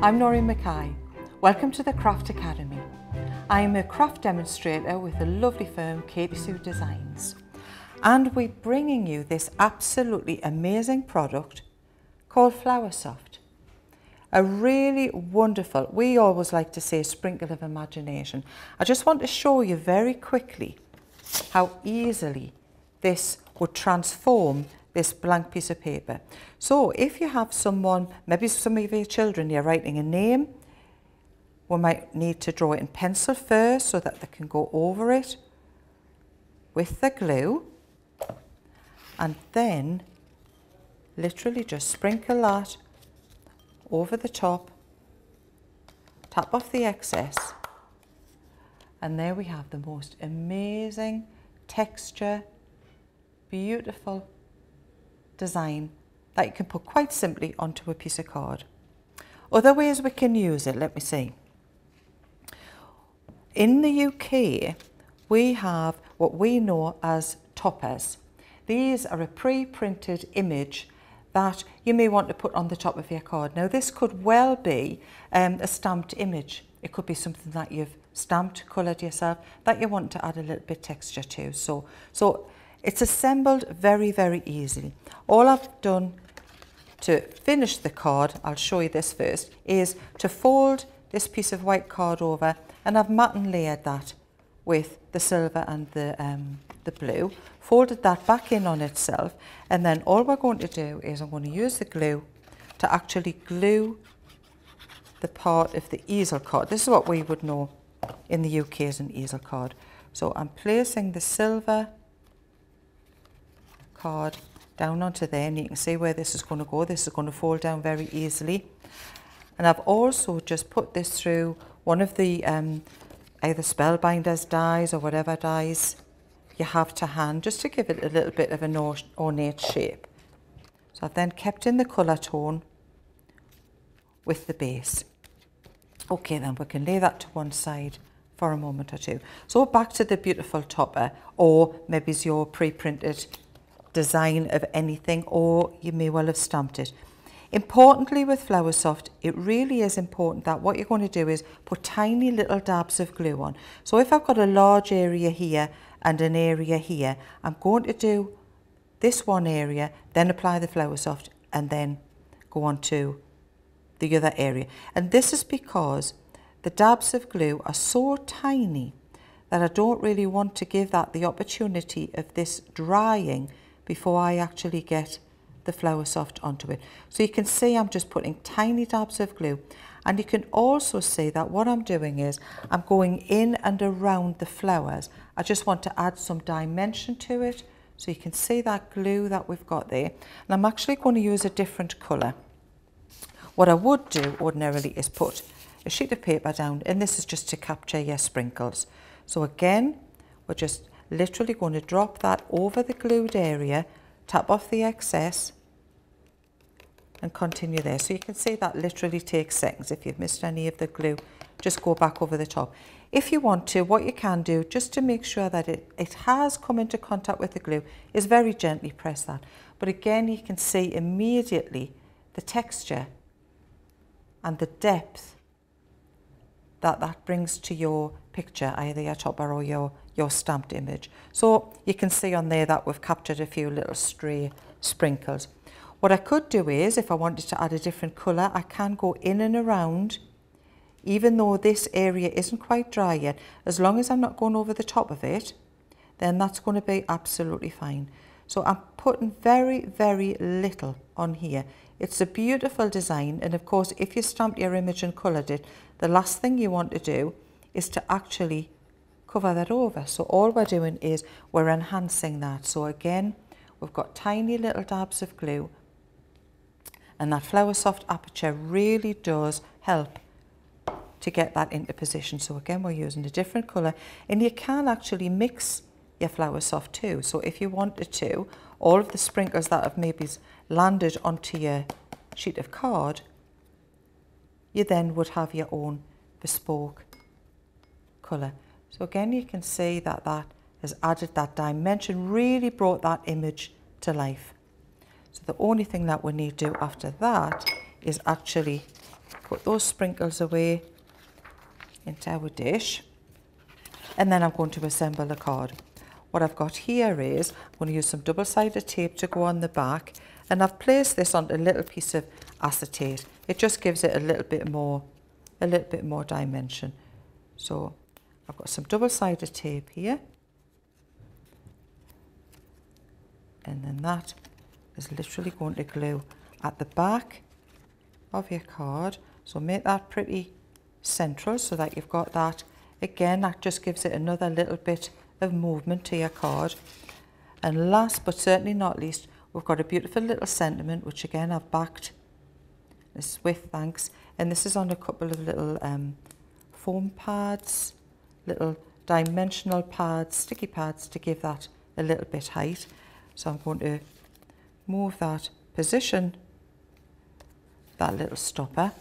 I'm Noreen. Welcome to the Craft Academy. I am a craft demonstrator with the lovely firm Katy Designs, and we're bringing you this absolutely amazing product called Flower Soft. A really wonderful, we always like to say, sprinkle of imagination. I just want to show you very quickly how easily this would transform this blank piece of paper. So if you have someone, maybe some of your children, you're writing a name, we might need to draw it in pencil first so that they can go over it with the glue, and then literally just sprinkle that over the top, tap off the excess, and there we have the most amazing texture, beautiful design that you can put quite simply onto a piece of card. Other ways we can use it, let me see. In the UK, we have what we know as toppers. These are a pre-printed image that you may want to put on the top of your card. Now this could well be a stamped image. It could be something that you've stamped, coloured yourself, that you want to add a little bit texture to. So it's assembled very, very easily. All I've done to finish the card, I'll show you this first, is to fold this piece of white card over, and I've matte and layered that with the silver and the blue, folded that back in on itself, and then all we're going to do is I'm going to use the glue to actually glue the part of the easel card. This is what we would know in the UK as an easel card. So I'm placing the silver card down onto there, and you can see where this is going to go. This is going to fold down very easily. And I've also just put this through one of the either Spellbinders dies or whatever dies you have to hand, just to give it a little bit of an ornate shape. So I've then kept in the colour tone with the base. Okay, then we can lay that to one side for a moment or two. So back to the beautiful topper, or maybe it's your pre-printed design of anything, or you may well have stamped it. Importantly with Flower Soft, it really is important that what you're going to do is put tiny little dabs of glue on. So if I've got a large area here and an area here, I'm going to do this one area, then apply the Flower Soft, and then go on to the other area. And this is because the dabs of glue are so tiny that I don't really want to give that the opportunity of this drying before I actually get the Flower Soft onto it. So you can see I'm just putting tiny dabs of glue, and you can also see that what I'm doing is I'm going in and around the flowers. I just want to add some dimension to it, so you can see that glue that we've got there. And I'm actually going to use a different colour. What I would do ordinarily is put a sheet of paper down, and this is just to capture your sprinkles. So again, we're just literally going to drop that over the glued area, tap off the excess, and continue there. So you can see that literally takes seconds. If you've missed any of the glue, just go back over the top. If you want to, what you can do, just to make sure that it has come into contact with the glue, is very gently press that. But again, you can see immediately the texture and the depth that brings to your picture, either your topper or your stamped image. So you can see on there that we've captured a few little stray sprinkles. What I could do is, if I wanted to add a different colour, I can go in and around, even though this area isn't quite dry yet. As long as I'm not going over the top of it, then that's going to be absolutely fine. So I'm putting very, very little on here. It's a beautiful design, and of course if you stamped your image and coloured it, the last thing you want to do is to actually cover that over. So all we're doing is we're enhancing that. So again, we've got tiny little dabs of glue, and that Flower Soft aperture really does help to get that into position. So again, we're using a different colour, and you can actually mix your Flower Soft too. So if you wanted to, all of the sprinkles that have maybe landed onto your sheet of card, you then would have your own bespoke colour. So again, you can see that that has added that dimension, really brought that image to life. So the only thing that we need to do after that is actually put those sprinkles away into our dish, and then I'm going to assemble the card. What I've got here is I'm going to use some double-sided tape to go on the back, and I've placed this onto a little piece of acetate. It just gives it a little bit more dimension. So I've got some double-sided tape here, and then that is literally going to glue at the back of your card. So make that pretty central so that you've got that. Again, that just gives it another little bit of movement to your card. And last but certainly not least, we've got a beautiful little sentiment, which again I've backed this with thanks, and this is on a couple of little foam pads, little dimensional pads, sticky pads, to give that a little bit height. So I'm going to move that, position that little stopper,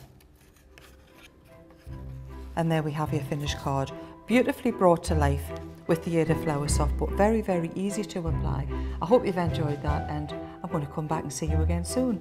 and there we have your finished card, beautifully brought to life with the aid of Flower Soft, but very, very easy to apply. I hope you've enjoyed that, and I'm going to come back and see you again soon.